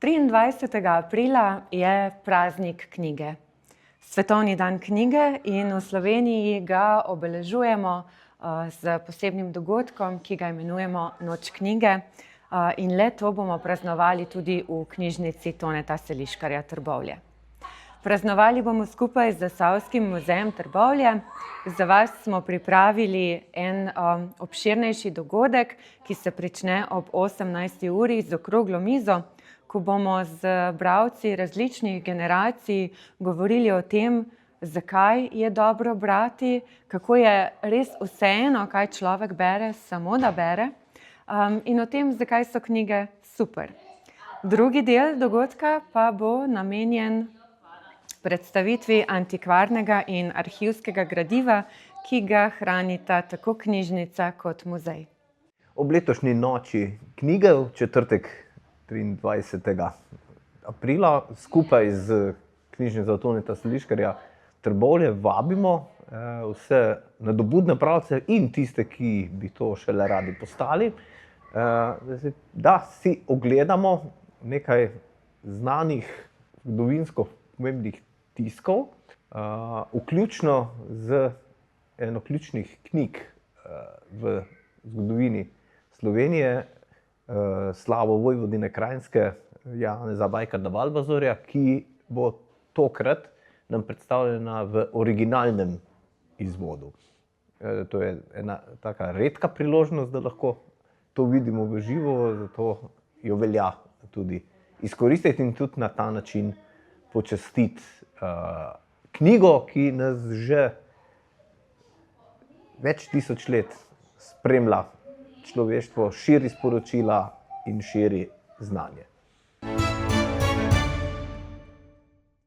23. aprila je praznik knjige, svetovni dan knjige, in v Sloveniji ga obeležujemo s posebnim dogodkom, ki ga imenujemo Noč knjige, in to bomo praznovali tudi v knjižnici Toneta Seliškarja Trbovlje. Praznovali bomo skupaj z Zasavskim muzejem Trbovlje. Za vas smo pripravili en obširnejši dogodek, ki se prične ob 18. uri z okroglo mizo, ko bomo z bralci različnih generacij govorili o tem, zakaj je dobro brati, kako je res vseeno, kaj človek bere, samo da bere, in o tem, zakaj so knjige super. Drugi del dogodka pa bo namenjen predstavitvi antikvarnega in arhivskega gradiva, ki ga hranita tako knjižnica kot muzej. Ob letošnji noči knjige v četrtek 23. aprila skupaj z knjižnico Toneta Seliškarja Trbovlje vabimo vse nadobudne bralce in tiste, ki bi to šele radi postali, da si ogledamo nekaj znanih zgodovinsko pomembnih tiskov, vključno z eno ključnih knjig v zgodovini Slovenije, slavo vojvodine Kranjske Janeza Bajkarda Valvazorja, ki bo tokrat nam predstavljena v originalnem izvodu. To je ena taka redka priložnost, da lahko to vidimo v živo, zato jo velja tudi izkoristiti in tudi na ta način počastiti knjigo, ki nas že več tisoč let spremlja človeštvo, širi sporočila in širi znanje.